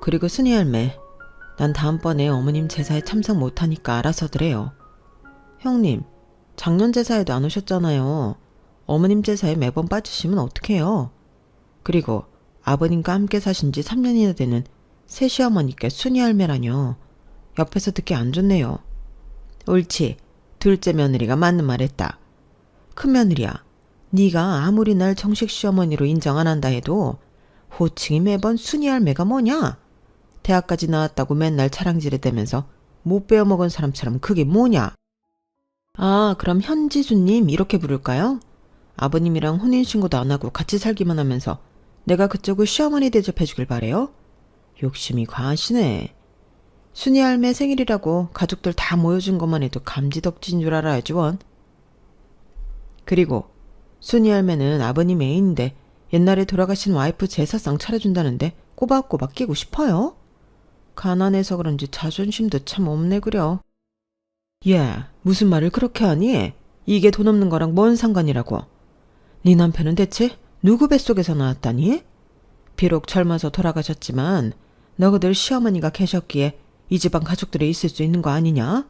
그리고 순이 할매, 난 다음번에 어머님 제사에 참석 못하니까 알아서드래요. 형님, 작년 제사에도 안 오셨잖아요. 어머님 제사에 매번 빠지시면 어떡해요. 그리고 아버님과 함께 사신 지 3년이나 되는 새시어머니께 순이 할매라뇨. 옆에서 듣기 안 좋네요. 옳지. 둘째 며느리가 맞는 말 했다. 큰 며느리야, 네가 아무리 날 정식 시어머니로 인정 안 한다 해도 호칭이 매번 순이 할매가 뭐냐? 대학까지 나왔다고 맨날 자랑질해대면서 못 배워먹은 사람처럼 그게 뭐냐? 아, 그럼 현지수님 이렇게 부를까요? 아버님이랑 혼인신고도 안 하고 같이 살기만 하면서 내가 그쪽을 시어머니 대접해주길 바래요? 욕심이 과하시네. 순이 할매 생일이라고 가족들 다 모여준 것만 해도 감지덕지인 줄 알아야지 원. 그리고 순이 할매는 아버님 애인인데 옛날에 돌아가신 와이프 제사상 차려준다는데 꼬박꼬박 끼고 싶어요? 가난해서 그런지 자존심도 참 없네 그려. 야, 무슨 말을 그렇게 하니? 이게 돈 없는 거랑 뭔 상관이라고. 네 남편은 대체 누구 뱃속에서 나왔다니? 비록 젊어서 돌아가셨지만 너희들 시어머니가 계셨기에 이 집안 가족들이 있을 수 있는 거 아니냐?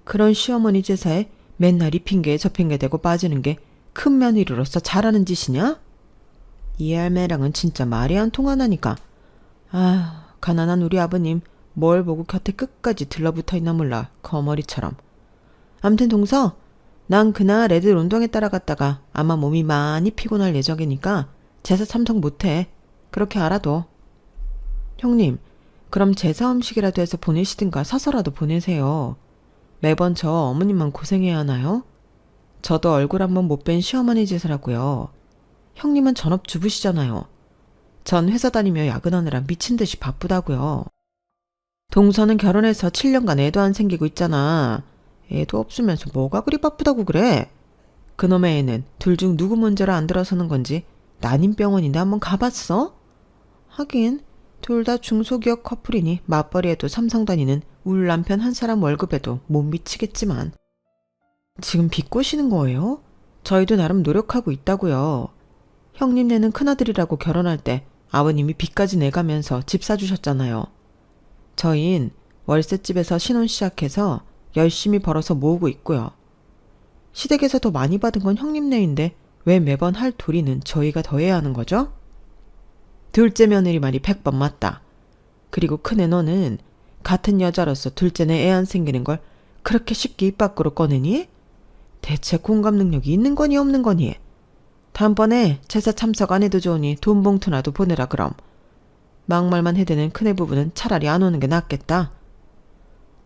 그런 시어머니 제사에 맨날 이 핑계에 저 핑계 대고 빠지는 게 큰 며느리로서 잘하는 짓이냐? 이 할매랑은 진짜 말이 안 통하나니까. 아, 가난한 우리 아버님 뭘 보고 곁에 끝까지 들러붙어 있나 몰라. 거머리처럼. 암튼 동서, 난 그날 애들 운동회 따라갔다가 아마 몸이 많이 피곤할 예정이니까 제사 참석 못해. 그렇게 알아둬. 형님, 그럼 제사 음식이라도 해서 보내시든가 사서라도 보내세요. 매번 저 어머님만 고생해야 하나요? 저도 얼굴 한번 못 뵌 시어머니 제사라고요. 형님은 전업주부시잖아요. 전 회사 다니며 야근하느라 미친 듯이 바쁘다고요. 동서는 결혼해서 7년간 애도 안 생기고 있잖아. 애도 없으면서 뭐가 그리 바쁘다고 그래? 그놈의 애는 둘 중 누구 문제로 안 들어서는 건지 난임병원인데 한번 가봤어? 하긴 둘 다 중소기업 커플이니 맞벌이에도 삼성 다니는 울 남편 한 사람 월급에도 못 미치겠지만. 지금 비꼬시는 거예요? 저희도 나름 노력하고 있다고요. 형님네는 큰아들이라고 결혼할 때 아버님이 빚까지 내가면서 집 사주셨잖아요. 저흰 월세집에서 신혼 시작해서 열심히 벌어서 모으고 있고요. 시댁에서 더 많이 받은 건 형님네인데 왜 매번 할 도리는 저희가 더 해야 하는 거죠? 둘째 며느리 말이 100번 맞다. 그리고 큰애 너는 같은 여자로서 둘째네 애 안 생기는 걸 그렇게 쉽게 입 밖으로 꺼내니? 대체 공감 능력이 있는 거니 없는 거니? 다음번에 제사 참석 안 해도 좋으니 돈 봉투라도 보내라 그럼. 막말만 해대는 큰애 부부는 차라리 안 오는 게 낫겠다.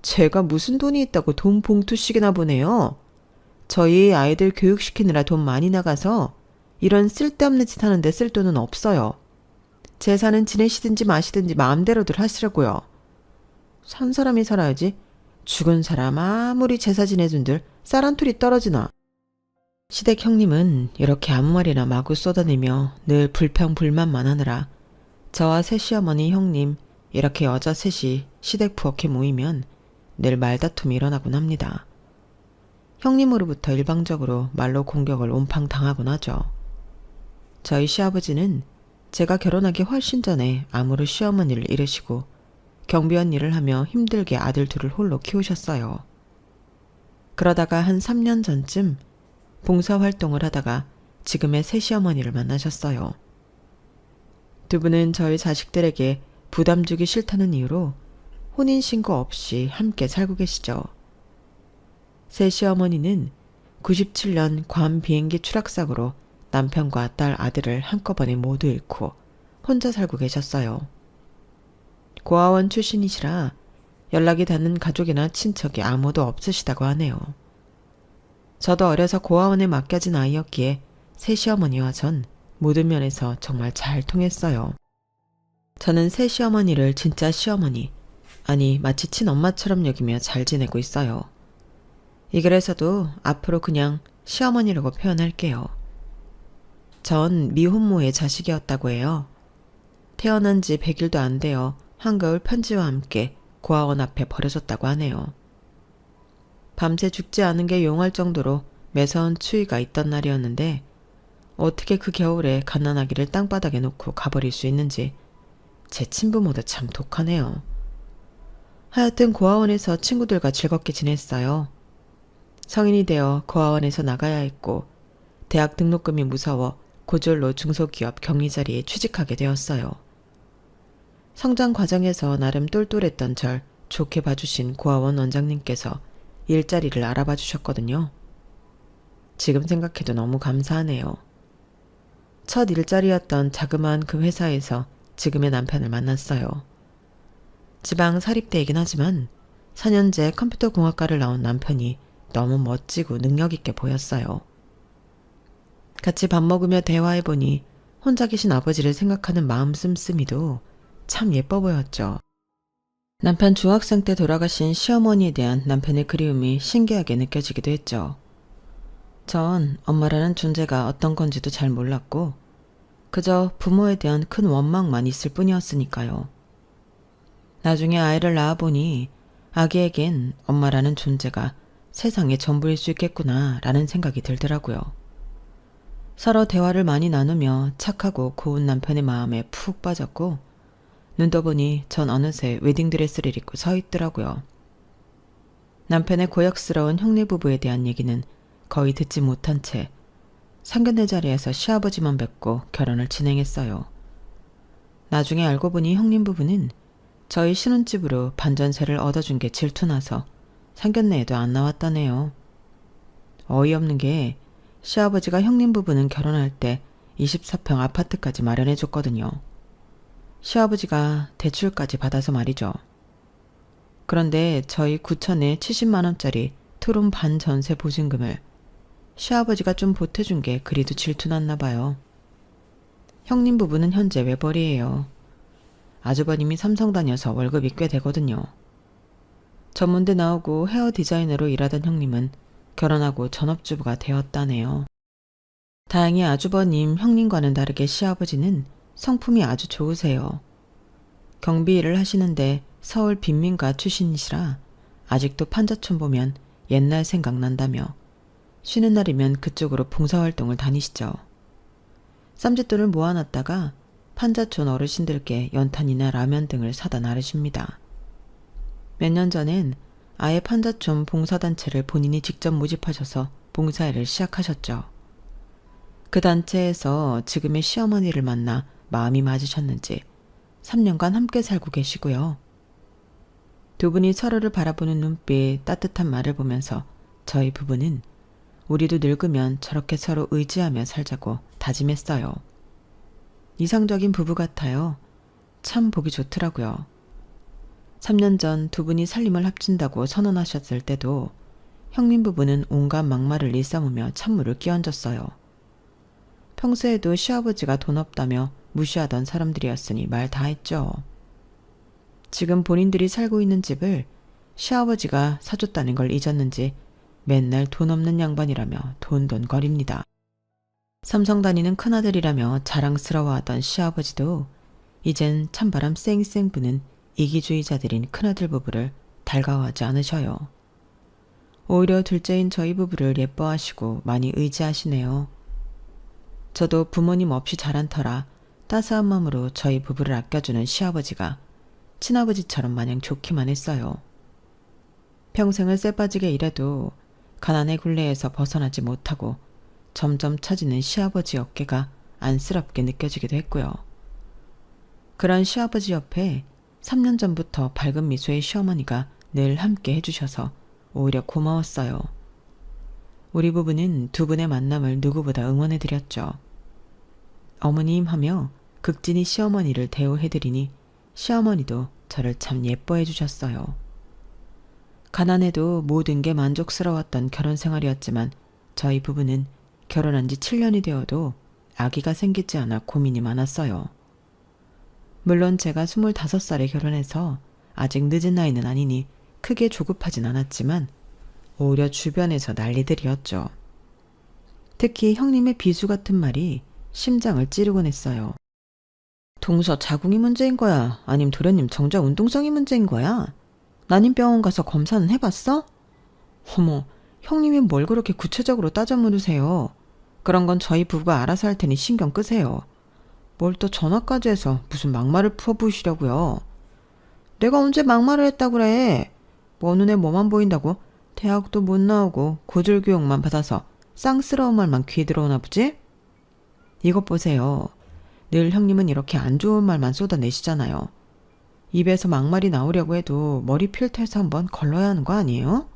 제가 무슨 돈이 있다고 돈 봉투씩이나 보내요? 저희 아이들 교육시키느라 돈 많이 나가서 이런 쓸데없는 짓 하는데 쓸 돈은 없어요. 제사는 지내시든지 마시든지 마음대로들 하시라고요. 산 사람이 살아야지. 죽은 사람 아무리 제사 지내준들 쌀 한 툴이 떨어지나. 시댁 형님은 이렇게 아무 말이나 마구 쏟아내며 늘 불평불만만 하느라 저와 새시어머니 형님 이렇게 여자 셋이 시댁 부엌에 모이면 늘 말다툼이 일어나곤 합니다. 형님으로부터 일방적으로 말로 공격을 온팡 당하곤 하죠. 저희 시아버지는 제가 결혼하기 훨씬 전에 암으로 시어머니를 잃으시고 경비원 일을 하며 힘들게 아들 둘을 홀로 키우셨어요. 그러다가 한 3년 전쯤 봉사활동을 하다가 지금의 새시어머니를 만나셨어요. 두 분은 저희 자식들에게 부담 주기 싫다는 이유로 혼인신고 없이 함께 살고 계시죠. 새시어머니는 97년 괌 비행기 추락사고로 남편과 딸 아들을 한꺼번에 모두 잃고 혼자 살고 계셨어요. 고아원 출신이시라 연락이 닿는 가족이나 친척이 아무도 없으시다고 하네요. 저도 어려서 고아원에 맡겨진 아이였기에 새시어머니와 전 모든 면에서 정말 잘 통했어요. 저는 새시어머니를 진짜 시어머니, 아니 마치 친엄마처럼 여기며 잘 지내고 있어요. 이 글에서도 앞으로 그냥 시어머니라고 표현할게요. 전 미혼모의 자식이었다고 해요. 태어난 지 100일도 안 되어 한겨울 편지와 함께 고아원 앞에 버려졌다고 하네요. 밤새 죽지 않은 게 용할 정도로 매서운 추위가 있던 날이었는데 어떻게 그 겨울에 갓난아기를 땅바닥에 놓고 가버릴 수 있는지 제 친부모도 참 독하네요. 하여튼 고아원에서 친구들과 즐겁게 지냈어요. 성인이 되어 고아원에서 나가야 했고 대학 등록금이 무서워 고졸로 중소기업 경리 자리에 취직하게 되었어요. 성장 과정에서 나름 똘똘했던 절 좋게 봐주신 고아원 원장님께서 일자리를 알아봐 주셨거든요. 지금 생각해도 너무 감사하네요. 첫 일자리였던 자그마한 그 회사에서 지금의 남편을 만났어요. 지방 사립대이긴 하지만 4년제 컴퓨터공학과를 나온 남편이 너무 멋지고 능력있게 보였어요. 같이 밥 먹으며 대화해보니 혼자 계신 아버지를 생각하는 마음 씀씀이도 참 예뻐 보였죠. 남편 중학생 때 돌아가신 시어머니에 대한 남편의 그리움이 신기하게 느껴지기도 했죠. 전 엄마라는 존재가 어떤 건지도 잘 몰랐고 그저 부모에 대한 큰 원망만 있을 뿐이었으니까요. 나중에 아이를 낳아보니 아기에겐 엄마라는 존재가 세상의 전부일 수 있겠구나 라는 생각이 들더라고요. 서로 대화를 많이 나누며 착하고 고운 남편의 마음에 푹 빠졌고 눈 떠보니 전 어느새 웨딩드레스를 입고 서 있더라고요. 남편의 고역스러운 형네 부부에 대한 얘기는 거의 듣지 못한 채 상견례 자리에서 시아버지만 뵙고 결혼을 진행했어요. 나중에 알고 보니 형님 부부는 저희 신혼집으로 반전세를 얻어준 게 질투나서 상견례에도 안 나왔다네요. 어이없는 게 시아버지가 형님 부부는 결혼할 때 24평 아파트까지 마련해줬거든요. 시아버지가 대출까지 받아서 말이죠. 그런데 저희 9천에 70만원짜리 투룸 반전세 보증금을 시아버지가 좀 보태준 게 그리도 질투났나 봐요. 형님 부부는 현재 외벌이에요. 아주버님이 삼성 다녀서 월급이 꽤 되거든요. 전문대 나오고 헤어 디자이너로 일하던 형님은 결혼하고 전업주부가 되었다네요. 다행히 아주버님, 형님과는 다르게 시아버지는 성품이 아주 좋으세요. 경비 일을 하시는데 서울 빈민가 출신이시라 아직도 판자촌 보면 옛날 생각난다며 쉬는 날이면 그쪽으로 봉사활동을 다니시죠. 쌈짓돈을 모아놨다가 판자촌 어르신들께 연탄이나 라면 등을 사다 나르십니다. 몇 년 전엔 아예 판자촌 봉사단체를 본인이 직접 모집하셔서 봉사일을 시작하셨죠. 그 단체에서 지금의 시어머니를 만나 마음이 맞으셨는지 3년간 함께 살고 계시고요. 두 분이 서로를 바라보는 눈빛, 따뜻한 말을 보면서 저희 부부는 우리도 늙으면 저렇게 서로 의지하며 살자고 다짐했어요. 이상적인 부부 같아요. 참 보기 좋더라고요. 3년 전 두 분이 살림을 합친다고 선언하셨을 때도 형님 부부는 온갖 막말을 일삼으며 찬물을 끼얹었어요. 평소에도 시아버지가 돈 없다며 무시하던 사람들이었으니 말 다 했죠. 지금 본인들이 살고 있는 집을 시아버지가 사줬다는 걸 잊었는지 맨날 돈 없는 양반이라며 돈돈거립니다. 삼성 다니는 큰아들이라며 자랑스러워하던 시아버지도 이젠 찬바람 쌩쌩 부는 이기주의자들인 큰아들 부부를 달가워하지 않으셔요. 오히려 둘째인 저희 부부를 예뻐하시고 많이 의지하시네요. 저도 부모님 없이 자란 터라 따스한 마음으로 저희 부부를 아껴주는 시아버지가 친아버지처럼 마냥 좋기만 했어요. 평생을 쎄빠지게 일해도 가난의 굴레에서 벗어나지 못하고 점점 처지는 시아버지 어깨가 안쓰럽게 느껴지기도 했고요. 그런 시아버지 옆에 3년 전부터 밝은 미소의 시어머니가 늘 함께 해주셔서 오히려 고마웠어요. 우리 부부는 두 분의 만남을 누구보다 응원해드렸죠. 어머님 하며 극진히 시어머니를 대우해드리니 시어머니도 저를 참 예뻐해 주셨어요. 가난해도 모든 게 만족스러웠던 결혼 생활이었지만 저희 부부는 결혼한 지 7년이 되어도 아기가 생기지 않아 고민이 많았어요. 물론 제가 25살에 결혼해서 아직 늦은 나이는 아니니 크게 조급하진 않았지만 오히려 주변에서 난리들이었죠. 특히 형님의 비수 같은 말이 심장을 찌르곤 했어요. 동서 자궁이 문제인 거야? 아님 도련님 정자 운동성이 문제인 거야? 난임 병원 가서 검사는 해봤어? 어머, 형님이 뭘 그렇게 구체적으로 따져 물으세요. 그런 건 저희 부부가 알아서 할 테니 신경 끄세요. 뭘 또 전화까지 해서 무슨 막말을 풀어부으시려고요. 내가 언제 막말을 했다 그래. 뭐 눈에 뭐만 보인다고 대학도 못 나오고 고졸 교육만 받아서 쌍스러운 말만 귀에 들어오나 보지? 이것 보세요. 늘 형님은 이렇게 안 좋은 말만 쏟아내시잖아요. 입에서 막말이 나오려고 해도 머리 필터에서 한번 걸러야 하는 거 아니에요?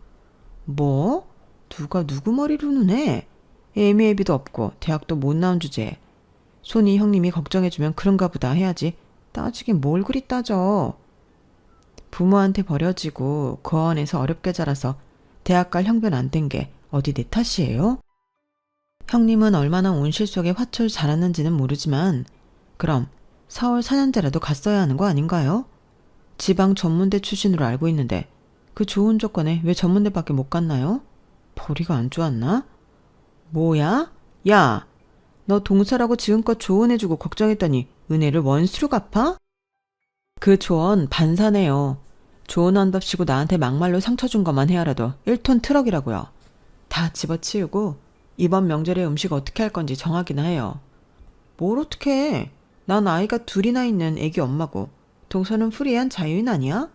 뭐? 누가 누구 머리로 누네? 애미애비도 없고 대학도 못 나온 주제에 손이 형님이 걱정해주면 그런가 보다 해야지. 따지긴 뭘 그리 따져. 부모한테 버려지고 고아원에서 어렵게 자라서 대학 갈 형편 안 된 게 어디 내 탓이에요? 형님은 얼마나 온실 속에 화초를 자랐는지는 모르지만 그럼 서울 4년제라도 갔어야 하는 거 아닌가요? 지방 전문대 출신으로 알고 있는데 그 좋은 조건에 왜 전문대밖에 못 갔나요? 벌이가 안 좋았나? 뭐야? 야! 너 동서라고 지금껏 조언해주고 걱정했더니 은혜를 원수로 갚아? 그 조언 반사네요. 조언한답시고 나한테 막말로 상처 준 것만 헤아려도 1톤 트럭이라고요. 다 집어치우고 이번 명절에 음식 어떻게 할 건지 정하기나 해요. 뭘 어떻게 해? 난 아이가 둘이나 있는 애기 엄마고 동서는 프리한 자유인 아니야?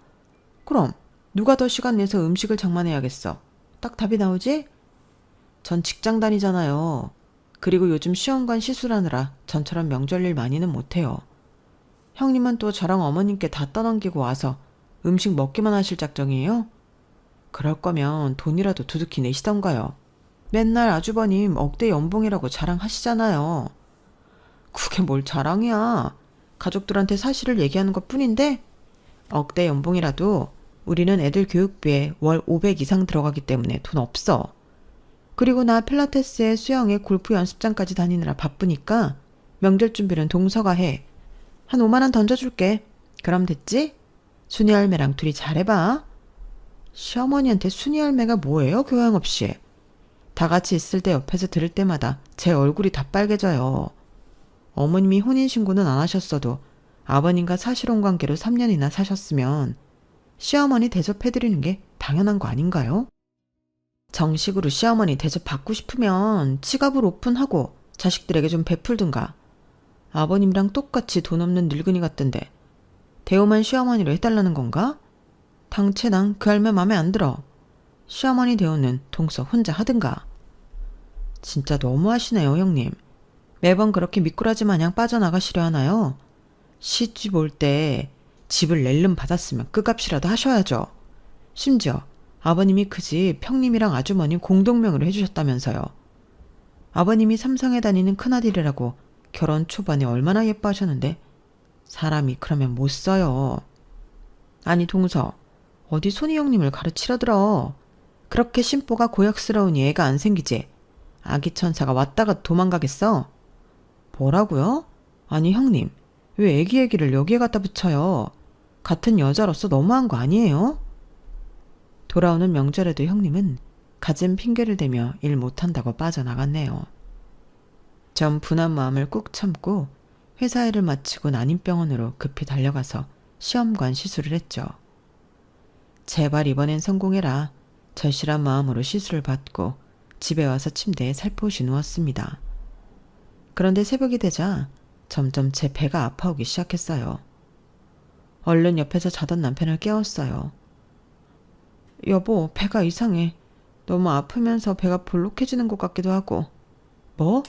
그럼 누가 더 시간 내서 음식을 장만해야겠어. 딱 답이 나오지? 전 직장 다니잖아요. 그리고 요즘 시험관 시술하느라 전처럼 명절 일 많이는 못해요. 형님은 또 저랑 어머님께 다 떠넘기고 와서 음식 먹기만 하실 작정이에요? 그럴 거면 돈이라도 두둑히 내시던가요. 맨날 아주버님 억대 연봉이라고 자랑하시잖아요. 그게 뭘 자랑이야. 가족들한테 사실을 얘기하는 것 뿐인데 억대 연봉이라도 우리는 애들 교육비에 월 500 이상 들어가기 때문에 돈 없어. 그리고 나 필라테스에 수영에 골프 연습장까지 다니느라 바쁘니까 명절 준비는 동서가 해. 한 5만 원 던져줄게. 그럼 됐지? 순이 할매랑 둘이 잘해봐. 시어머니한테 순이 할매가 뭐예요? 교양 없이. 다 같이 있을 때 옆에서 들을 때마다 제 얼굴이 다 빨개져요. 어머님이 혼인신고는 안 하셨어도 아버님과 사실혼 관계로 3년이나 사셨으면 시어머니 대접해드리는 게 당연한 거 아닌가요? 정식으로 시어머니 대접 받고 싶으면 지갑을 오픈하고 자식들에게 좀 베풀든가. 아버님이랑 똑같이 돈 없는 늙은이 같던데 대우만 시어머니로 해달라는 건가? 당최 난 그 할매 맘에 안 들어. 시어머니 대우는 동서 혼자 하든가. 진짜 너무하시네요, 형님. 매번 그렇게 미꾸라지 마냥 빠져나가시려 하나요? 시집 올 때 집을 낼름 받았으면 끝값이라도 하셔야죠. 심지어 아버님이 그 집 형님이랑 아주머니 공동명의로 해주셨다면서요. 아버님이 삼성에 다니는 큰아들이라고 결혼 초반에 얼마나 예뻐하셨는데 사람이 그러면 못 써요. 아니 동서, 어디 손이 형님을 가르치려 들어. 그렇게 심보가 고약스러우니 애가 안 생기지. 아기 천사가 왔다가 도망가겠어? 뭐라고요? 아니 형님, 왜 애기 얘기를 여기에 갖다 붙여요? 같은 여자로서 너무한 거 아니에요? 돌아오는 명절에도 형님은 갖은 핑계를 대며 일 못한다고 빠져나갔네요. 전 분한 마음을 꾹 참고 회사 일을 마치고 난임병원으로 급히 달려가서 시험관 시술을 했죠. 제발 이번엔 성공해라. 절실한 마음으로 시술을 받고 집에 와서 침대에 살포시 누웠습니다. 그런데 새벽이 되자 점점 제 배가 아파오기 시작했어요. 얼른 옆에서 자던 남편을 깨웠어요. 여보, 배가 이상해. 너무 아프면서 배가 볼록해지는 것 같기도 하고. 뭐?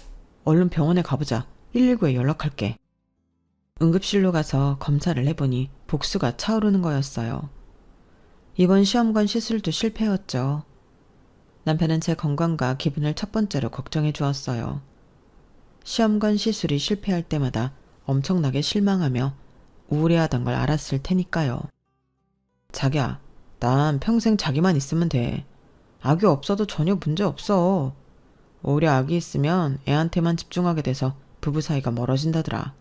얼른 병원에 가보자. 119에 연락할게. 응급실로 가서 검사를 해보니 복수가 차오르는 거였어요. 이번 시험관 시술도 실패였죠. 남편은 제 건강과 기분을 첫 번째로 걱정해 주었어요. 시험관 시술이 실패할 때마다 엄청나게 실망하며 우울해하던 걸 알았을 테니까요. 자기야, 난 평생 자기만 있으면 돼. 아기 없어도 전혀 문제 없어. 오히려 아기 있으면 애한테만 집중하게 돼서 부부 사이가 멀어진다더라.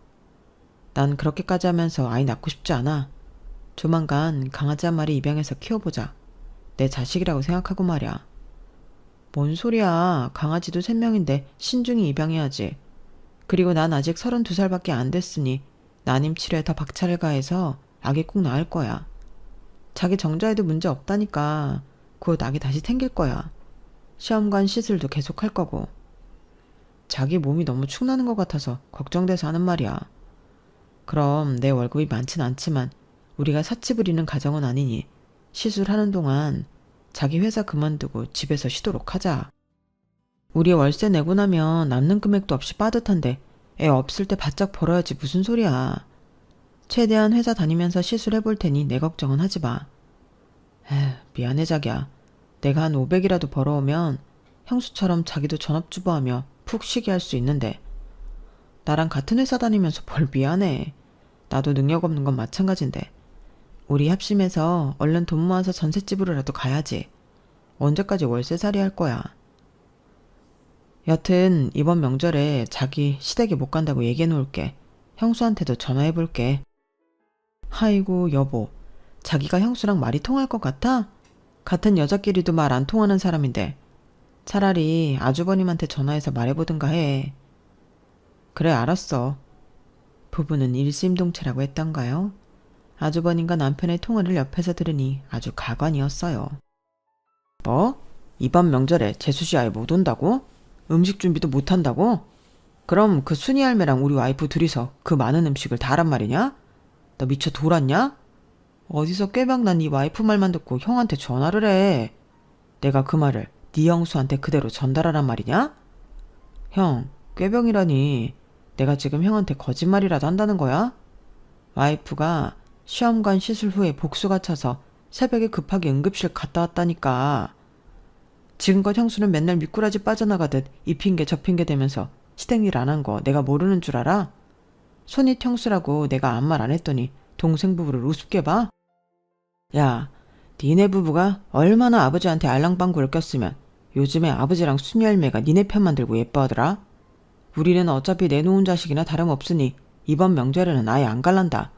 난 그렇게까지 하면서 아이 낳고 싶지 않아. 조만간 강아지 한 마리 입양해서 키워보자. 내 자식이라고 생각하고 말이야. 뭔 소리야. 강아지도 3명인데 신중히 입양해야지. 그리고 난 아직 32살밖에 안 됐으니 난임 치료에 더 박차를 가해서 아기 꼭 낳을 거야. 자기 정자에도 문제 없다니까. 곧 아기 다시 생길 거야. 시험관 시술도 계속 할 거고. 자기 몸이 너무 축나는 것 같아서 걱정돼서 하는 말이야. 그럼 내 월급이 많진 않지만 우리가 사치 부리는 가정은 아니니 시술하는 동안 자기 회사 그만두고 집에서 쉬도록 하자. 우리 월세 내고 나면 남는 금액도 없이 빠듯한데 애 없을 때 바짝 벌어야지 무슨 소리야. 최대한 회사 다니면서 시술해볼 테니 내 걱정은 하지 마. 에휴, 미안해 자기야. 내가 한 500이라도 벌어오면 형수처럼 자기도 전업주부하며 푹 쉬게 할 수 있는데 나랑 같은 회사 다니면서 뭘 미안해. 나도 능력 없는 건 마찬가지인데 우리 합심해서 얼른 돈 모아서 전셋집으로라도 가야지. 언제까지 월세살이 할 거야. 여튼 이번 명절에 자기 시댁에 못 간다고 얘기해 놓을게. 형수한테도 전화해 볼게. 아이고 여보, 자기가 형수랑 말이 통할 것 같아? 같은 여자끼리도 말 안 통하는 사람인데 차라리 아주버님한테 전화해서 말해보든가 해. 그래 알았어. 부부는 일심동체라고 했던가요? 아주버님과 남편의 통화를 옆에서 들으니 아주 가관이었어요. 뭐? 이번 명절에 재수씨 아예 못 온다고? 음식 준비도 못 한다고? 그럼 그 순이 할매랑 우리 와이프 둘이서 그 많은 음식을 다 하란 말이냐? 너 미쳐 돌았냐? 어디서 꾀박난 네 와이프 말만 듣고 형한테 전화를 해. 내가 그 말을 네 형수한테 그대로 전달하란 말이냐? 형, 꾀병이라니. 내가 지금 형한테 거짓말이라도 한다는 거야? 와이프가 시험관 시술 후에 복수가 차서 새벽에 급하게 응급실 갔다 왔다니까. 지금껏 형수는 맨날 미꾸라지 빠져나가듯 이 핑계 저 핑계 대면서 시댁 일 안 한 거 내가 모르는 줄 알아? 손윗 형수라고 내가 아무 말 안 했더니 동생 부부를 우습게 봐? 야, 니네 부부가 얼마나 아버지한테 알랑방구를 꼈으면 요즘에 아버지랑 순이 할매가 니네 편만 들고 예뻐하더라? 우리는 어차피 내놓은 자식이나 다름없으니 이번 명절에는 아예 안 갈란다.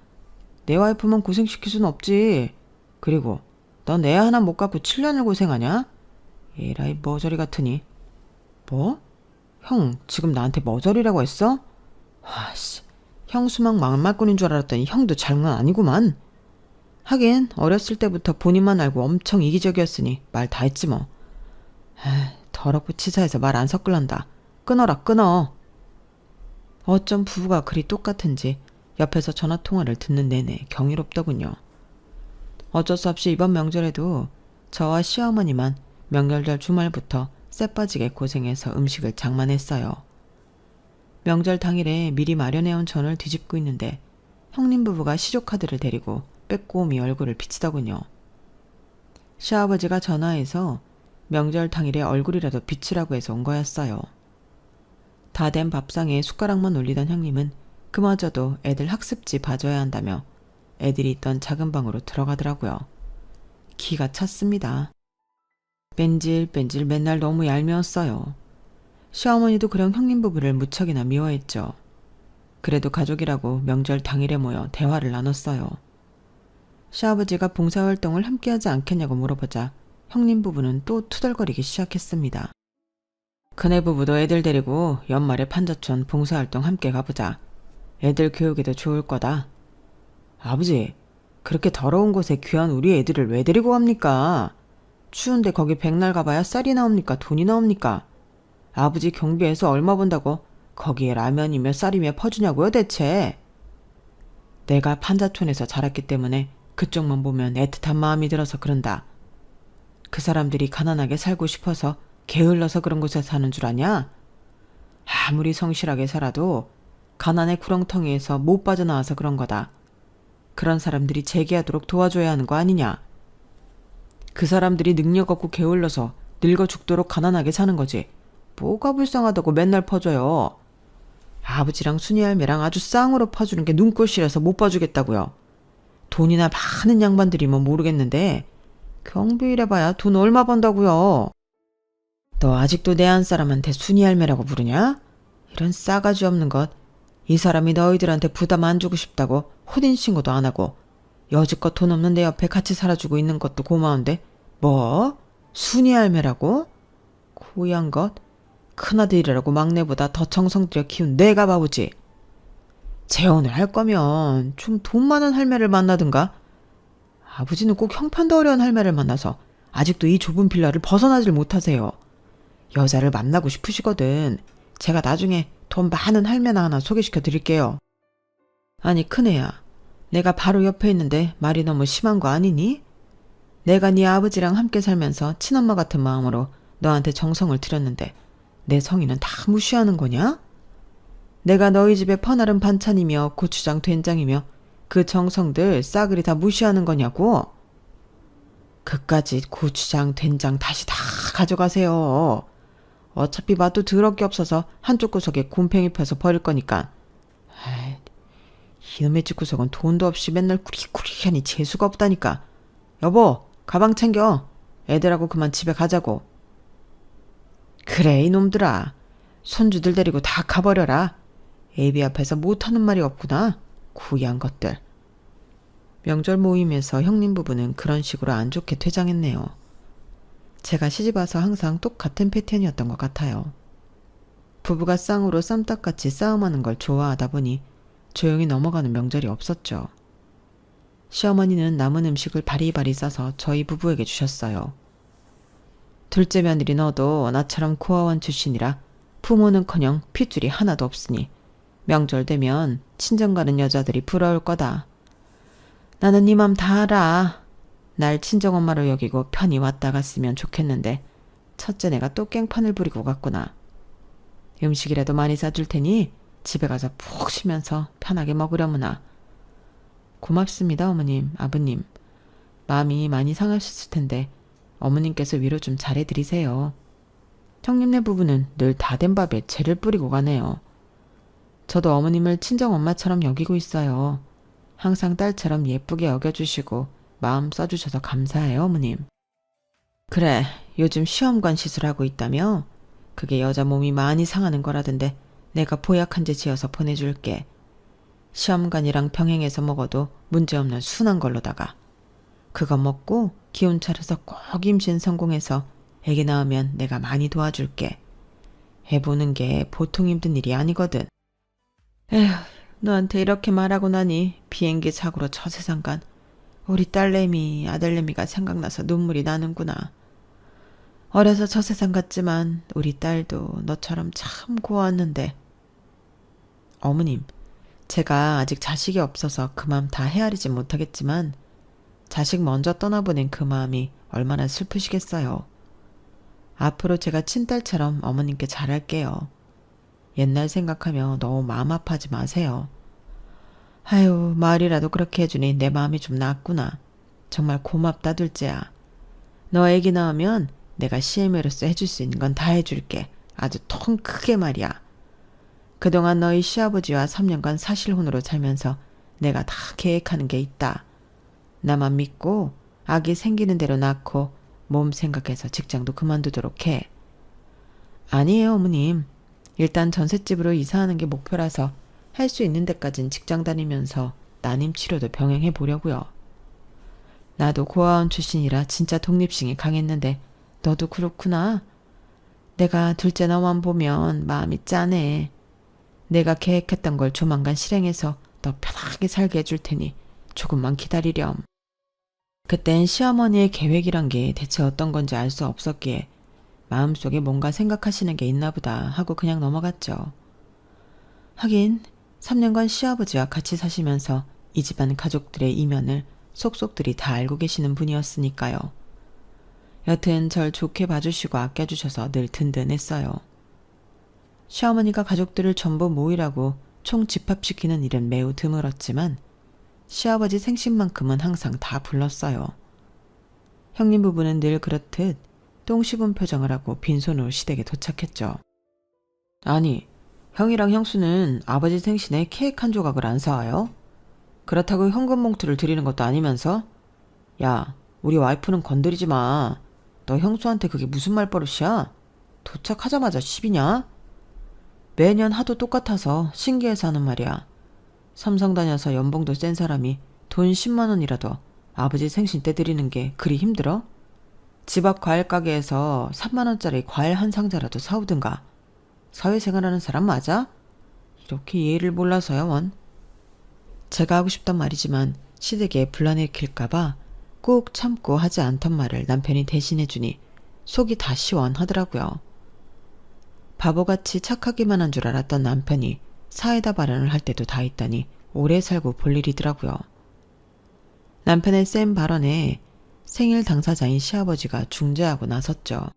내 와이프만 고생시킬 순 없지. 그리고 넌 애 하나 못 갖고 7년을 고생하냐? 에라이 머저리 같으니. 뭐? 형 지금 나한테 머저리라고 했어? 아씨, 형수막 막말꾼인 줄 알았더니 형도 장난 아니구만. 하긴 어렸을 때부터 본인만 알고 엄청 이기적이었으니 말 다 했지 뭐. 더럽고 치사해서 말 안 섞을란다. 끊어라 끊어. 어쩜 부부가 그리 똑같은지 옆에서 전화통화를 듣는 내내 경이롭더군요. 어쩔 수 없이 이번 명절에도 저와 시어머니만 명절절 주말부터 쎄빠지게 고생해서 음식을 장만했어요. 명절 당일에 미리 마련해온 전을 뒤집고 있는데 형님 부부가 시조카드를 데리고 빼꼼히 얼굴을 비치더군요. 시아버지가 전화해서 명절 당일에 얼굴이라도 비치라고 해서 온 거였어요. 다 된 밥상에 숟가락만 올리던 형님은 그마저도 애들 학습지 봐줘야 한다며 애들이 있던 작은 방으로 들어가더라고요. 기가 찼습니다. 뺀질뺀질 맨날 너무 얄미웠어요. 시어머니도 그런 형님 부부를 무척이나 미워했죠. 그래도 가족이라고 명절 당일에 모여 대화를 나눴어요. 시아버지가 봉사활동을 함께하지 않겠냐고 물어보자 형님 부부는 또 투덜거리기 시작했습니다. 큰애 부부도 애들 데리고 연말에 판자촌 봉사활동 함께 가보자. 애들 교육에도 좋을 거다. 아버지, 그렇게 더러운 곳에 귀한 우리 애들을 왜 데리고 갑니까? 추운데 거기 백날 가봐야 쌀이 나옵니까? 돈이 나옵니까? 아버지 경비해서 얼마 번다고 거기에 라면이며 쌀이며 퍼주냐고요 대체? 내가 판자촌에서 자랐기 때문에 그쪽만 보면 애틋한 마음이 들어서 그런다. 그 사람들이 가난하게 살고 싶어서 게을러서 그런 곳에 사는 줄 아냐? 아무리 성실하게 살아도 가난의 구렁텅이에서 못 빠져나와서 그런 거다. 그런 사람들이 재기하도록 도와줘야 하는 거 아니냐? 그 사람들이 능력 없고 게을러서 늙어 죽도록 가난하게 사는 거지. 뭐가 불쌍하다고 맨날 퍼줘요. 아버지랑 순이 할매랑 아주 쌍으로 퍼주는 게 눈꼴시라서 못 봐주겠다고요. 돈이나 많은 양반들이면 모르겠는데 경비일해봐야 돈 얼마 번다고요. 너 아직도 내 안 사람한테 순이 할매라고 부르냐? 이런 싸가지 없는 것. 이 사람이 너희들한테 부담 안 주고 싶다고 혼인신고도 안 하고 여지껏 돈 없는 내 옆에 같이 살아주고 있는 것도 고마운데 뭐? 순이 할매라고? 고얀 것. 큰아들이라고 막내보다 더 정성 들여 키운 내가 바보지. 재혼을 할 거면 좀 돈 많은 할매를 만나든가. 아버지는 꼭 형편도 어려운 할매를 만나서 아직도 이 좁은 빌라를 벗어나질 못하세요. 여자를 만나고 싶으시거든. 제가 나중에 돈 많은 할매나 하나 소개시켜 드릴게요. 아니 큰애야, 내가 바로 옆에 있는데 말이 너무 심한 거 아니니? 내가 네 아버지랑 함께 살면서 친엄마 같은 마음으로 너한테 정성을 들였는데 내 성의는 다 무시하는 거냐? 내가 너희 집에 퍼나른 반찬이며 고추장 된장이며 그 정성들 싸그리 다 무시하는 거냐고? 그까짓 고추장 된장 다시 다 가져가세요. 어차피 맛도 더럽게 없어서 한쪽 구석에 곰팡이 펴서 버릴 거니까. 아이, 이놈의 집구석은 돈도 없이 맨날 꾸리꾸리하니 재수가 없다니까. 여보, 가방 챙겨. 애들하고 그만 집에 가자고. 그래 이놈들아. 손주들 데리고 다 가버려라. 애비 앞에서 못하는 말이 없구나. 구이한 것들. 명절 모임에서 형님 부부는 그런 식으로 안 좋게 퇴장했네요. 제가 시집와서 항상 똑같은 패턴이었던 것 같아요. 부부가 쌍으로 쌈딱같이 싸움하는 걸 좋아하다 보니 조용히 넘어가는 명절이 없었죠. 시어머니는 남은 음식을 바리바리 싸서 저희 부부에게 주셨어요. 둘째 며느리 너도 나처럼 고아원 출신이라 부모는커녕 핏줄이 하나도 없으니 명절 되면 친정 가는 여자들이 부러울 거다. 나는 네 맘 다 알아. 날 친정엄마로 여기고 편히 왔다 갔으면 좋겠는데 첫째네가 또 깽판을 부리고 갔구나. 음식이라도 많이 싸줄 테니 집에 가서 푹 쉬면서 편하게 먹으려무나. 고맙습니다 어머님, 아버님. 마음이 많이 상하셨을 텐데 어머님께서 위로 좀 잘해드리세요. 형님네 부부는 늘 다 된 밥에 재를 뿌리고 가네요. 저도 어머님을 친정엄마처럼 여기고 있어요. 항상 딸처럼 예쁘게 여겨주시고 마음 써주셔서 감사해요 어머님. 그래, 요즘 시험관 시술하고 있다며? 그게 여자 몸이 많이 상하는 거라던데 내가 보약한제 지어서 보내줄게. 시험관이랑 병행해서 먹어도 문제없는 순한 걸로다가 그거 먹고 기운 차려서 꼭 임신 성공해서 애기 낳으면 내가 많이 도와줄게. 해보는 게 보통 힘든 일이 아니거든. 에휴, 너한테 이렇게 말하고 나니 비행기 사고로 저 세상 간 우리 딸내미, 아들내미가 생각나서 눈물이 나는구나. 어려서 저 세상 갔지만 우리 딸도 너처럼 참 고왔는데. 어머님, 제가 아직 자식이 없어서 그 마음 다 헤아리지 못하겠지만 자식 먼저 떠나보낸 그 마음이 얼마나 슬프시겠어요. 앞으로 제가 친딸처럼 어머님께 잘할게요. 옛날 생각하며 너무 마음 아파하지 마세요. 아유, 말이라도 그렇게 해주니 내 마음이 좀 낫구나. 정말 고맙다 둘째야. 너 애기 낳으면 내가 시애매로서 해줄 수 있는 건 다 해줄게. 아주 통 크게 말이야. 그동안 너희 시아버지와 3년간 사실혼으로 살면서 내가 다 계획하는 게 있다. 나만 믿고 아기 생기는 대로 낳고 몸 생각해서 직장도 그만두도록 해. 아니에요 어머님. 일단 전셋집으로 이사하는 게 목표라서 할 수 있는 데까진 직장 다니면서 난임 치료도 병행해 보려고요. 나도 고아원 출신이라 진짜 독립심이 강했는데 너도 그렇구나. 내가 둘째 너만 보면 마음이 짠해. 내가 계획했던 걸 조만간 실행해서 너 편하게 살게 해줄 테니 조금만 기다리렴. 그땐 시어머니의 계획이란 게 대체 어떤 건지 알 수 없었기에 마음속에 뭔가 생각하시는 게 있나 보다 하고 그냥 넘어갔죠. 하긴 3년간 시아버지와 같이 사시면서 이 집안 가족들의 이면을 속속들이 다 알고 계시는 분이었으니까요. 여튼 절 좋게 봐주시고 아껴주셔서 늘 든든했어요. 시어머니가 가족들을 전부 모이라고 총 집합시키는 일은 매우 드물었지만 시아버지 생신만큼은 항상 다 불렀어요. 형님 부부는 늘 그렇듯 똥 씹은 표정을 하고 빈손으로 시댁에 도착했죠. 아니, 형이랑 형수는 아버지 생신에 케이크 한 조각을 안 사와요? 그렇다고 현금 봉투를 드리는 것도 아니면서? 야, 우리 와이프는 건드리지 마. 너 형수한테 그게 무슨 말버릇이야? 도착하자마자 시비냐? 매년 하도 똑같아서 신기해서 하는 말이야. 삼성 다녀서 연봉도 센 사람이 돈 10만 원이라도 아버지 생신 때 드리는 게 그리 힘들어? 집 앞 과일 가게에서 3만 원짜리 과일 한 상자라도 사오든가. 사회생활하는 사람 맞아? 이렇게 예의를 몰라서야 원. 제가 하고 싶단 말이지만 시댁에 분란일으킬까봐 꾹 참고 하지 않던 말을 남편이 대신해주니 속이 다 시원하더라고요. 바보같이 착하기만 한 줄 알았던 남편이 사이다 발언을 할 때도 다 있다니 오래 살고 볼 일이더라고요. 남편의 센 발언에 생일 당사자인 시아버지가 중재하고 나섰죠.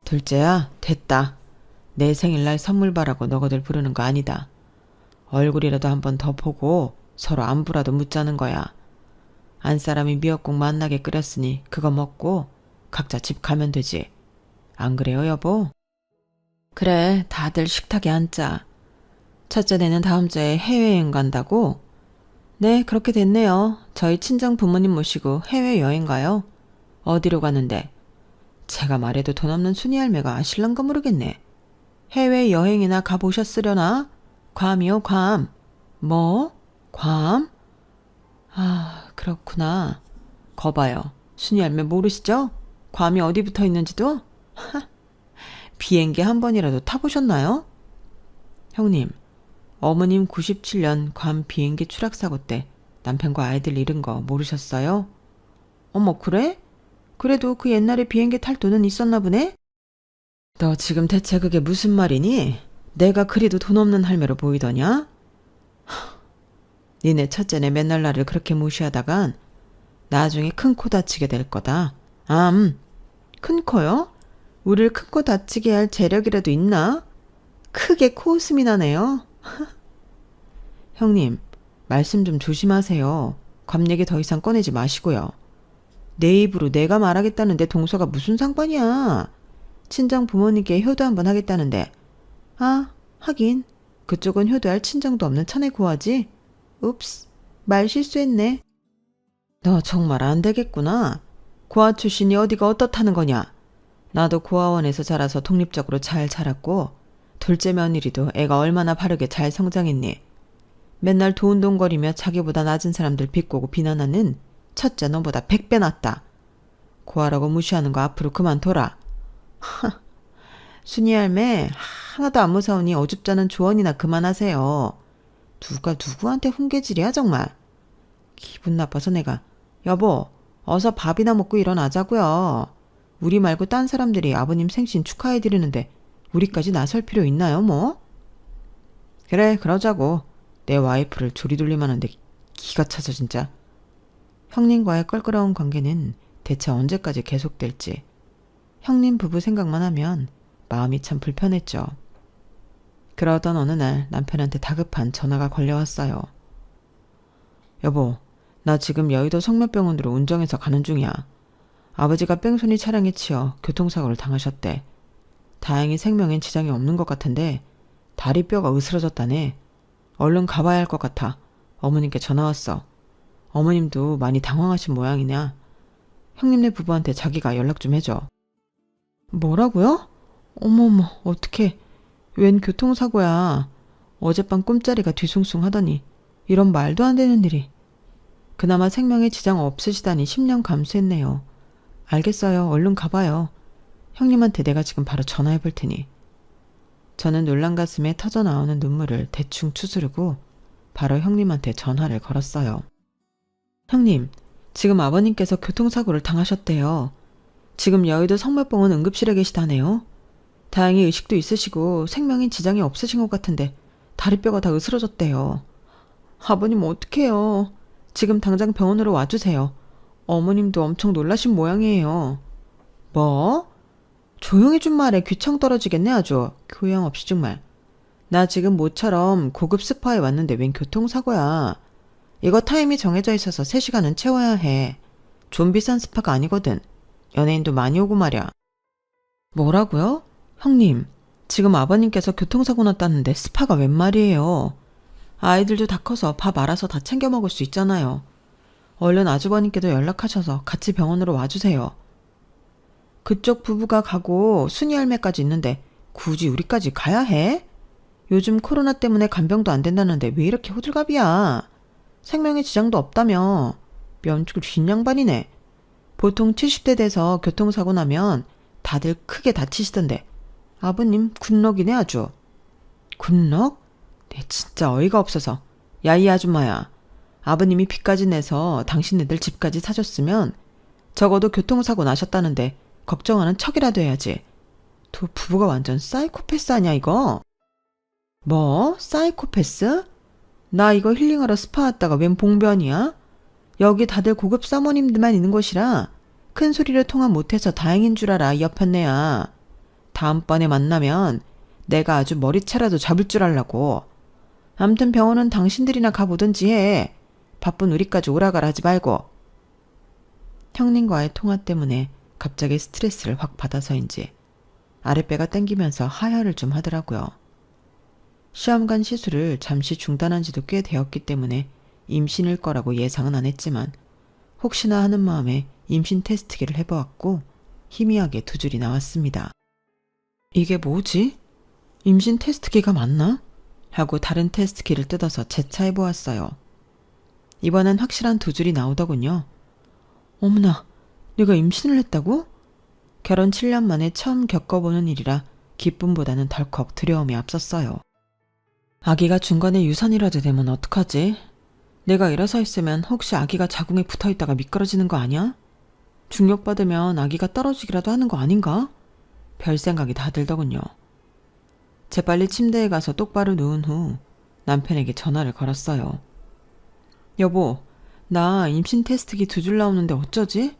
둘째야, 됐다. 내 생일날 선물 바라고 너희들 부르는 거 아니다. 얼굴이라도 한번 더 보고 서로 안부라도 묻자는 거야. 안사람이 미역국 맛나게 끓였으니 그거 먹고 각자 집 가면 되지. 안 그래요, 여보? 그래, 다들 식탁에 앉자. 첫째네는 다음 주에 해외여행 간다고? 네, 그렇게 됐네요. 저희 친정 부모님 모시고 해외여행 가요. 어디로 가는데? 제가 말해도 돈 없는 순이 할매가 아실란가 모르겠네. 해외여행이나 가보셨으려나? 괌이요, 괌. 뭐? 괌? 아, 그렇구나. 거봐요. 순이 할매 모르시죠? 괌이 어디 붙어 있는지도? 비행기 한 번이라도 타보셨나요? 형님, 어머님 97년 괌 비행기 추락사고 때 남편과 아이들 잃은 거 모르셨어요? 어머, 그래? 그래도 그 옛날에 비행기 탈 돈은 있었나 보네? 너 지금 대체 그게 무슨 말이니? 내가 그리도 돈 없는 할매로 보이더냐? 니네 첫째네 맨날 나를 그렇게 무시하다간 나중에 큰 코 다치게 될 거다. 큰 코요? 우릴 큰 코 다치게 할 재력이라도 있나? 크게 코웃음이 나네요. 형님, 말씀 좀 조심하세요. 괌 얘기 더 이상 꺼내지 마시고요. 내 입으로 내가 말하겠다는데 동서가 무슨 상관이야. 친정 부모님께 효도 한번 하겠다는데. 아, 하긴 그쪽은 효도할 친정도 없는 천의 고아지. 읍스, 말 실수했네. 너 정말 안 되겠구나. 고아 출신이 어디가 어떻다는 거냐. 나도 고아원에서 자라서 독립적으로 잘 자랐고 둘째 며느리도 애가 얼마나 바르게 잘 성장했니. 맨날 도운동거리며 자기보다 낮은 사람들 비꼬고 비난하는 첫째 너보다 100배 낫다. 고아라고 무시하는 거 앞으로 그만둬라. 순이 할매 하나도 안 무서우니 어줍잖은 조언이나 그만하세요. 누가 누구한테 훈계질이야 정말. 기분 나빠서 내가 여보 어서 밥이나 먹고 일어나자고요. 우리 말고 딴 사람들이 아버님 생신 축하해드리는데 우리까지 나설 필요 있나요 뭐? 그래 그러자고. 내 와이프를 조리돌림하는데 기가 차서 진짜. 형님과의 껄끄러운 관계는 대체 언제까지 계속될지 형님 부부 생각만 하면 마음이 참 불편했죠. 그러던 어느 날 남편한테 다급한 전화가 걸려왔어요. 여보, 나 지금 여의도 성묘병원으로 운정해서 가는 중이야. 아버지가 뺑소니 차량에 치여 교통사고를 당하셨대. 다행히 생명엔 지장이 없는 것 같은데 다리뼈가 으스러졌다네. 얼른 가봐야 할 것 같아. 어머님께 전화 왔어. 어머님도 많이 당황하신 모양이냐. 형님네 부부한테 자기가 연락 좀 해줘. 뭐라고요? 어머머 어떡해. 웬 교통사고야. 어젯밤 꿈자리가 뒤숭숭 하더니 이런 말도 안 되는 일이. 그나마 생명에 지장 없으시다니 10년 감수했네요. 알겠어요. 얼른 가봐요. 형님한테 내가 지금 바로 전화해 볼 테니. 저는 놀란 가슴에 터져나오는 눈물을 대충 추스르고 바로 형님한테 전화를 걸었어요. 형님, 지금 아버님께서 교통사고를 당하셨대요. 지금 여의도 성묘병원 응급실에 계시다네요. 다행히 의식도 있으시고 생명에 지장이 없으신 것 같은데 다리뼈가 다 으스러졌대요. 아버님 어떡해요. 지금 당장 병원으로 와주세요. 어머님도 엄청 놀라신 모양이에요. 뭐? 조용히 좀 말해. 귀청 떨어지겠네 아주. 교양 없이 정말. 나 지금 모처럼 고급 스파에 왔는데 웬 교통사고야. 이거 타임이 정해져 있어서 3시간은 채워야 해. 좀 비싼 스파가 아니거든. 연예인도 많이 오고 말이야. 뭐라고요? 형님, 지금 아버님께서 교통사고 났다는데 스파가 웬 말이에요. 아이들도 다 커서 밥 알아서 다 챙겨 먹을 수 있잖아요. 얼른 아주버님께도 연락하셔서 같이 병원으로 와주세요. 그쪽 부부가 가고 순이 할매까지 있는데 굳이 우리까지 가야 해? 요즘 코로나 때문에 간병도 안 된다는데 왜 이렇게 호들갑이야? 생명에 지장도 없다며. 면죽을 쥔 양반이네. 보통 70대 돼서 교통사고 나면 다들 크게 다치시던데 아버님 굿럭이네 아주. 굿럭? 네 진짜 어이가 없어서. 야 이 아줌마야. 아버님이 빚까지 내서 당신네들 집까지 사줬으면 적어도 교통사고 나셨다는데 걱정하는 척이라도 해야지. 두 부부가 완전 사이코패스 아니야 이거? 뭐? 사이코패스? 나 이거 힐링하러 스파 왔다가 웬 봉변이야? 여기 다들 고급 사모님들만 있는 곳이라 큰 소리를 통화 못해서 다행인 줄 알아, 이 여편네야. 다음번에 만나면 내가 아주 머리채라도 잡을 줄 알라고. 암튼 병원은 당신들이나 가보든지 해. 바쁜 우리까지 오라가라 하지 말고. 형님과의 통화 때문에 갑자기 스트레스를 확 받아서인지 아랫배가 땡기면서 하혈을 좀 하더라고요. 시험관 시술을 잠시 중단한 지도 꽤 되었기 때문에 임신일 거라고 예상은 안 했지만 혹시나 하는 마음에 임신 테스트기를 해보았고 희미하게 두 줄이 나왔습니다. 이게 뭐지? 임신 테스트기가 맞나? 하고 다른 테스트기를 뜯어서 재차해보았어요. 이번엔 확실한 두 줄이 나오더군요. 어머나, 내가 임신을 했다고? 결혼 7년 만에 처음 겪어보는 일이라 기쁨보다는 덜컥 두려움이 앞섰어요. 아기가 중간에 유산이라도 되면 어떡하지? 내가 일어서 있으면 혹시 아기가 자궁에 붙어있다가 미끄러지는 거 아니야? 중력받으면 아기가 떨어지기라도 하는 거 아닌가? 별 생각이 다 들더군요. 재빨리 침대에 가서 똑바로 누운 후 남편에게 전화를 걸었어요. 여보, 나 임신 테스트기 두 줄 나오는데 어쩌지?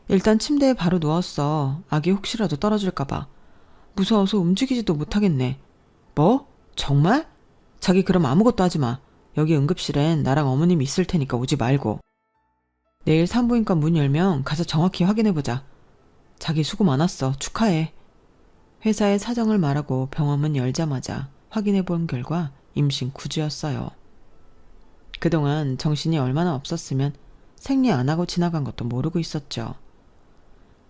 일단 침대에 바로 누웠어. 아기 혹시라도 떨어질까봐. 무서워서 움직이지도 못하겠네. 뭐? 정말? 자기 그럼 아무것도 하지 마. 여기 응급실엔 나랑 어머님 있을 테니까 오지 말고. 내일 산부인과 문 열면 가서 정확히 확인해보자. 자기 수고 많았어. 축하해. 회사에 사정을 말하고 병원 문 열자마자 확인해본 결과 임신 9주였어요. 그동안 정신이 얼마나 없었으면 생리 안 하고 지나간 것도 모르고 있었죠.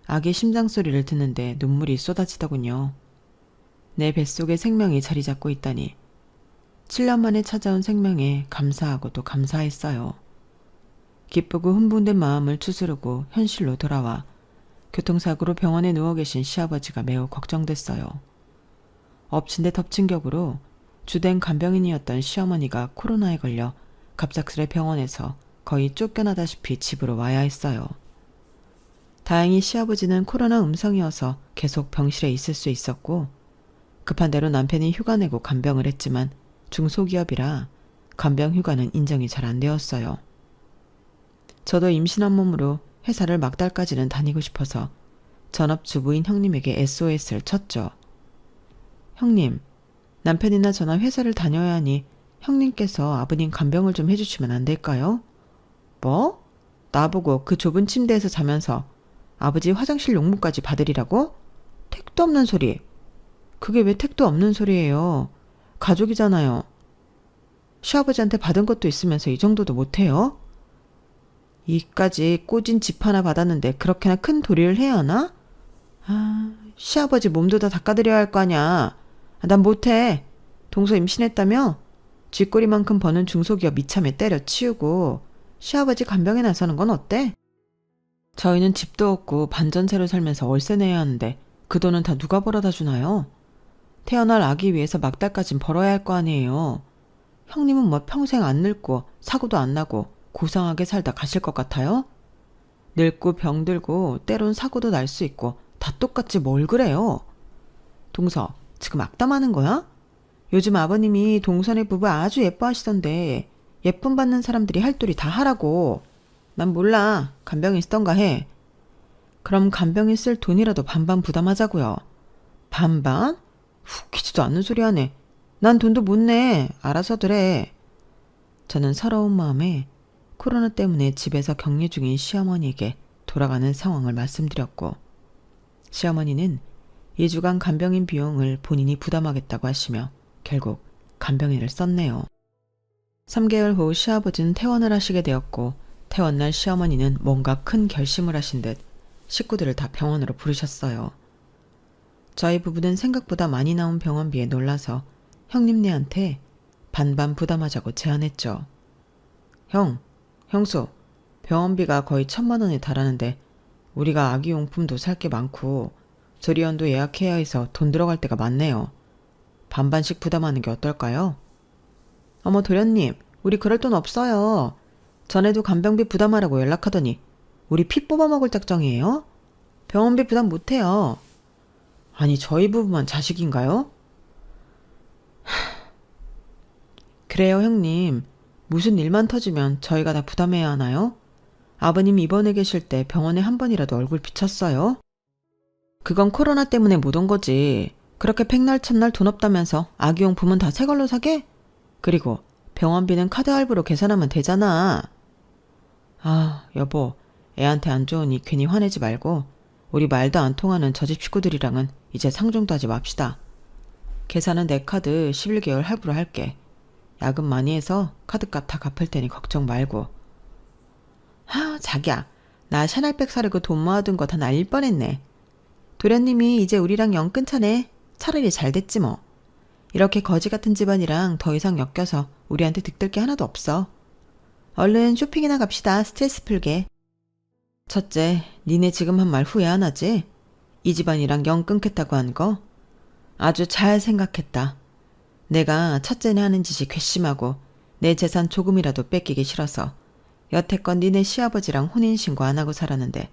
아기 심장 소리를 듣는데 눈물이 쏟아지더군요. 내 뱃속에 생명이 자리 잡고 있다니. 7년 만에 찾아온 생명에 감사하고 또 감사했어요. 기쁘고 흥분된 마음을 추스르고 현실로 돌아와 교통사고로 병원에 누워 계신 시아버지가 매우 걱정됐어요. 엎친 데 덮친 격으로 주된 간병인이었던 시어머니가 코로나에 걸려 갑작스레 병원에서 거의 쫓겨나다시피 집으로 와야 했어요. 다행히 시아버지는 코로나 음성이어서 계속 병실에 있을 수 있었고 급한 대로 남편이 휴가 내고 간병을 했지만 중소기업이라 간병 휴가는 인정이 잘 안 되었어요. 저도 임신한 몸으로 회사를 막달까지는 다니고 싶어서 전업주부인 형님에게 SOS를 쳤죠. 형님, 남편이나 저나 회사를 다녀야 하니 형님께서 아버님 간병을 좀 해주시면 안 될까요? 뭐? 나보고 그 좁은 침대에서 자면서 아버지 화장실 용무까지 받으리라고? 택도 없는 소리. 그게 왜 택도 없는 소리예요? 가족이잖아요. 시아버지한테 받은 것도 있으면서 이 정도도 못해요? 이까지 꼬진 집 하나 받았는데 그렇게나 큰 도리를 해야 하나? 아, 시아버지 몸도 다 닦아드려야 할 거 아냐. 난 못해. 동서 임신했다며? 쥐꼬리만큼 버는 중소기업 이참에 때려치우고 시아버지 간병에 나서는 건 어때? 저희는 집도 없고 반전세로 살면서 월세 내야 하는데 그 돈은 다 누가 벌어다 주나요? 태어날 아기 위해서 막달까진 벌어야 할 거 아니에요. 형님은 뭐 평생 안 늙고 사고도 안 나고 고상하게 살다 가실 것 같아요? 늙고 병들고 때론 사고도 날 수 있고 다 똑같지 뭘 그래요? 동서, 지금 악담하는 거야? 요즘 아버님이 동선의 부부 아주 예뻐하시던데 예쁨 받는 사람들이 할 도리 다 하라고. 난 몰라. 간병인 쓰던가 해. 그럼 간병인 쓸 돈이라도 반반 부담하자고요. 반반? 웃기지도 않는 소리 하네. 난 돈도 못 내. 알아서들 해. 저는 서러운 마음에 코로나 때문에 집에서 격리 중인 시어머니에게 돌아가는 상황을 말씀드렸고 시어머니는 2주간 간병인 비용을 본인이 부담하겠다고 하시며 결국 간병인을 썼네요. 3개월 후 시아버지는 퇴원을 하시게 되었고 퇴원날 시어머니는 뭔가 큰 결심을 하신 듯 식구들을 다 병원으로 부르셨어요. 저희 부부는 생각보다 많이 나온 병원비에 놀라서 형님네한테 반반 부담하자고 제안했죠. 형수, 병원비가 거의 1,000만 원에 달하는데 우리가 아기용품도 살 게 많고 조리원도 예약해야 해서 돈 들어갈 때가 많네요. 반반씩 부담하는 게 어떨까요? 어머 도련님, 우리 그럴 돈 없어요. 전에도 간병비 부담하라고 연락하더니 우리 피 뽑아먹을 작정이에요? 병원비 부담 못해요. 아니 저희 부부만 자식인가요? 그래요 형님. 무슨 일만 터지면 저희가 다 부담해야 하나요? 아버님 입원해 계실 때 병원에 한 번이라도 얼굴 비쳤어요? 그건 코로나 때문에 못 온 거지. 그렇게 백날 첫날 돈 없다면서 아기용품은 다 새 걸로 사게? 그리고 병원비는 카드 할부로 계산하면 되잖아. 아, 여보, 애한테 안 좋으니 괜히 화내지 말고 우리 말도 안 통하는 저 집 식구들이랑은 이제 상종도 하지 맙시다. 계산은 내 카드 11개월 할부로 할게. 야근 많이 해서 카드값 다 갚을 테니 걱정 말고. 자기야, 나 샤넬백 사려고 돈 모아둔 거 다 날릴 뻔했네. 도련님이 이제 우리랑 영 끊자네. 차라리 잘 됐지 뭐. 이렇게 거지 같은 집안이랑 더 이상 엮여서 우리한테 득될 게 하나도 없어. 얼른 쇼핑이나 갑시다. 스트레스 풀게. 첫째, 니네 지금 한 말 후회 안 하지? 이 집안이랑 영 끊겠다고 한 거? 아주 잘 생각했다. 내가 첫째네 하는 짓이 괘씸하고 내 재산 조금이라도 뺏기기 싫어서 여태껏 니네 시아버지랑 혼인신고 안 하고 살았는데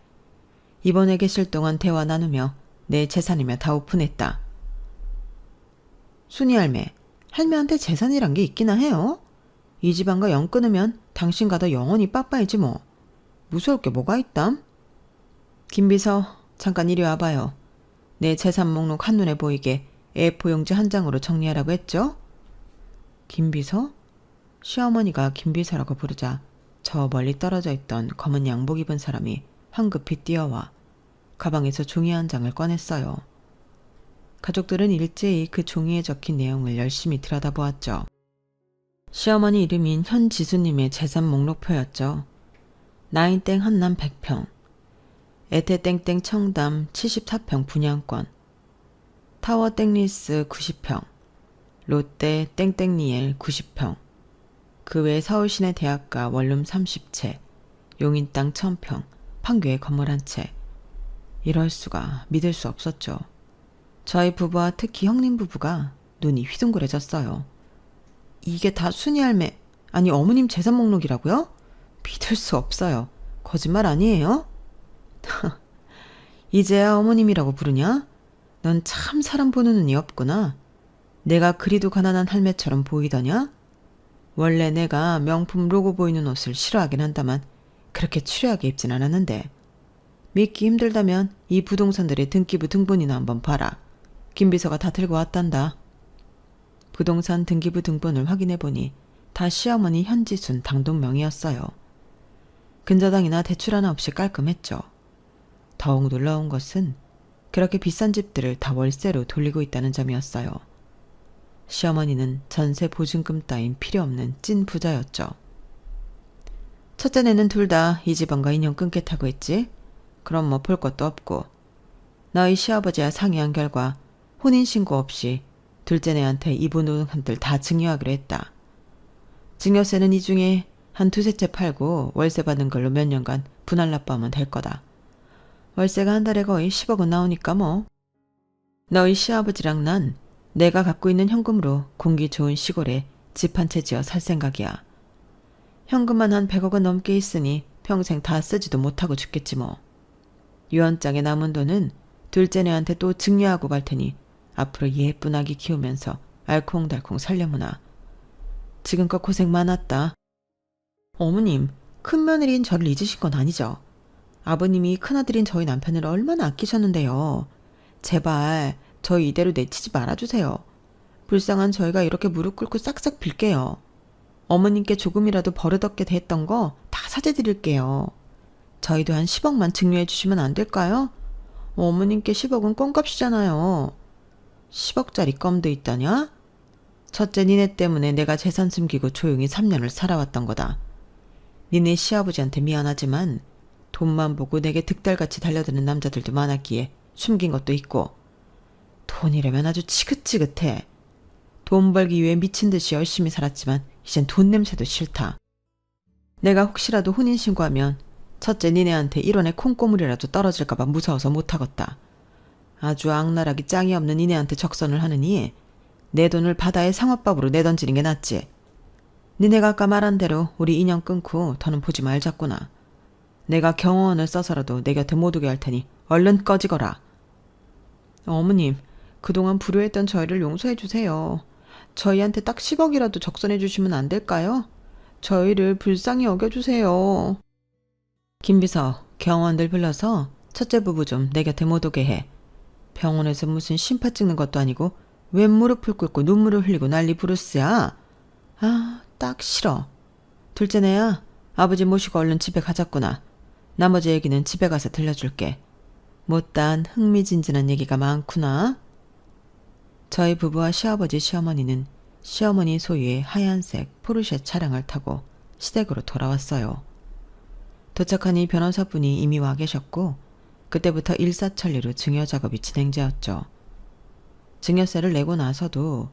입원해 계실 동안 대화 나누며 내 재산이며 다 오픈했다. 순이 할매한테 재산이란 게 있기나 해요? 이 집안과 영 끊으면 당신과도 영원히 빠빠이지 뭐. 무서울 게 뭐가 있담? 김비서, 잠깐 이리 와봐요. 내 재산 목록 한눈에 보이게 A4 용지 한 장으로 정리하라고 했죠? 김비서? 시어머니가 김비서라고 부르자 저 멀리 떨어져 있던 검은 양복 입은 사람이 황급히 뛰어와 가방에서 종이 한 장을 꺼냈어요. 가족들은 일제히 그 종이에 적힌 내용을 열심히 들여다보았죠. 시어머니 이름인 현지수님의 재산 목록표였죠. 나인땡 한남 100평, 에테땡땡 청담 74평 분양권, 타워 땡리스 90평, 롯데 땡땡리엘 90평, 그 외 서울시내 대학가 원룸 30채, 용인 땅 1000평, 판교에 건물 한 채. 이럴 수가 믿을 수 없었죠. 저희 부부와 특히 형님 부부가 눈이 휘둥그레졌어요. 이게 다 순이 할매, 아니 어머님 재산 목록이라고요? 믿을 수 없어요. 거짓말 아니에요? 이제야 어머님이라고 부르냐? 넌 참 사람 보는 눈이 없구나. 내가 그리도 가난한 할매처럼 보이더냐? 원래 내가 명품 로고 보이는 옷을 싫어하긴 한다만 그렇게 추리하게 입진 않았는데. 믿기 힘들다면 이 부동산들의 등기부 등본이나 한번 봐라. 김비서가 다 들고 왔단다. 부동산 등기부 등본을 확인해보니 다 시어머니 현지순 당동명이었어요. 근저당이나 대출 하나 없이 깔끔했죠. 더욱 놀라운 것은 그렇게 비싼 집들을 다 월세로 돌리고 있다는 점이었어요. 시어머니는 전세 보증금 따윈 필요 없는 찐 부자였죠. 첫째네는 둘 다 이 집안과 인연 끊겠다고 했지? 그럼 뭐 볼 것도 없고. 너희 시아버지와 상의한 결과 혼인신고 없이 둘째네한테 이 부동산들 다 증여하기로 했다. 증여세는 이 중에 한 두세 채 팔고 월세 받는 걸로 몇 년간 분할 납부하면 될 거다. 월세가 한 달에 거의 10억은 나오니까 뭐. 너희 시아버지랑 난 내가 갖고 있는 현금으로 공기 좋은 시골에 집 한 채 지어 살 생각이야. 현금만 한 100억은 넘게 있으니 평생 다 쓰지도 못하고 죽겠지 뭐. 유언장에 남은 돈은 둘째네한테 또 증여하고 갈 테니 앞으로 예쁜 아기 키우면서 알콩달콩 살려무나. 지금껏 고생 많았다. 어머님, 큰며느리인 저를 잊으신 건 아니죠? 아버님이 큰아들인 저희 남편을 얼마나 아끼셨는데요. 제발 저희 이대로 내치지 말아주세요. 불쌍한 저희가 이렇게 무릎 꿇고 싹싹 빌게요. 어머님께 조금이라도 버릇없게 됐던 거 다 사죄드릴게요. 저희도 한 10억만 증여해 주시면 안 될까요? 어머님께 10억은 껌값이잖아요. 10억짜리 껌도 있다냐? 첫째 니네 때문에 내가 재산 숨기고 조용히 3년을 살아왔던 거다. 니네 시아버지한테 미안하지만 돈만 보고 내게 득달같이 달려드는 남자들도 많았기에 숨긴 것도 있고. 돈이라면 아주 지긋지긋해. 돈 벌기 위해 미친 듯이 열심히 살았지만 이젠 돈 냄새도 싫다. 내가 혹시라도 혼인신고하면 첫째 니네한테 1원의 콩고물이라도 떨어질까봐 무서워서 못하겠다. 아주 악랄하기 짱이 없는 니네한테 적선을 하느니 내 돈을 바다의 상어밥으로 내던지는 게 낫지. 니네가 아까 말한 대로 우리 인연 끊고 더는 보지 말자꾸나. 내가 경호원을 써서라도 내 곁에 못 오게 할 테니 얼른 꺼지거라. 어머님, 그동안 불효했던 저희를 용서해 주세요. 저희한테 딱 10억이라도 적선해 주시면 안 될까요? 저희를 불쌍히 여겨주세요. 김비서, 경호원들 불러서 첫째 부부 좀 내 곁에 못 오게 해. 병원에서 무슨 심파 찍는 것도 아니고 웬 무릎을 꿇고 눈물을 흘리고 난리 부르스야. 아, 딱 싫어. 둘째네야, 아버지 모시고 얼른 집에 가자꾸나. 나머지 얘기는 집에 가서 들려줄게. 못단 흥미진진한 얘기가 많구나. 저희 부부와 시아버지 시어머니는 시어머니 소유의 하얀색 포르쉐 차량을 타고 시댁으로 돌아왔어요. 도착하니 변호사분이 이미 와 계셨고 그때부터 일사천리로 증여 작업이 진행되었죠. 증여세를 내고 나서도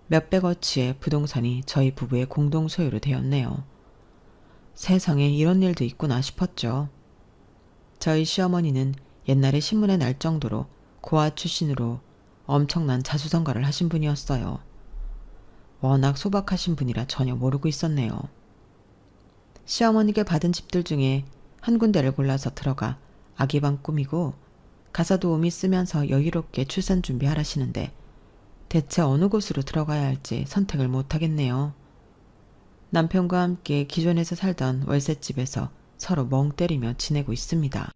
몇백어치의 부동산이 저희 부부의 공동 소유로 되었네요. 세상에 이런 일도 있구나 싶었죠. 저희 시어머니는 옛날에 신문에 날 정도로 고아 출신으로 엄청난 자수성가를 하신 분이었어요. 워낙 소박하신 분이라 전혀 모르고 있었네요. 시어머니께 받은 집들 중에 한 군데를 골라서 들어가 아기방 꾸미고 가사 도우미 쓰면서 여유롭게 출산 준비하라시는데 대체 어느 곳으로 들어가야 할지 선택을 못하겠네요. 남편과 함께 기존에서 살던 월세집에서 서로 멍 때리며 지내고 있습니다.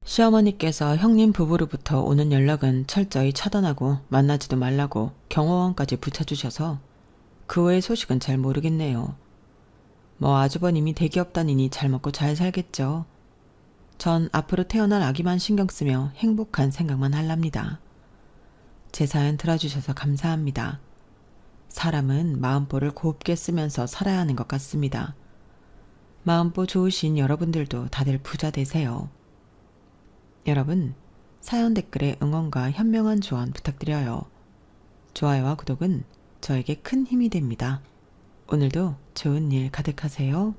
시어머니께서 형님 부부로부터 오는 연락은 철저히 차단하고 만나지도 말라고 경호원까지 붙여주셔서 그 외의 소식은 잘 모르겠네요. 뭐 아주버님이 대기업 다니니 잘 먹고 잘 살겠죠. 전 앞으로 태어날 아기만 신경 쓰며 행복한 생각만 할랍니다. 제 사연 들어주셔서 감사합니다. 사람은 마음보를 곱게 쓰면서 살아야 하는 것 같습니다. 마음보 좋으신 여러분들도 다들 부자 되세요. 여러분, 사연 댓글에 응원과 현명한 조언 부탁드려요. 좋아요와 구독은 저에게 큰 힘이 됩니다. 오늘도 좋은 일 가득하세요.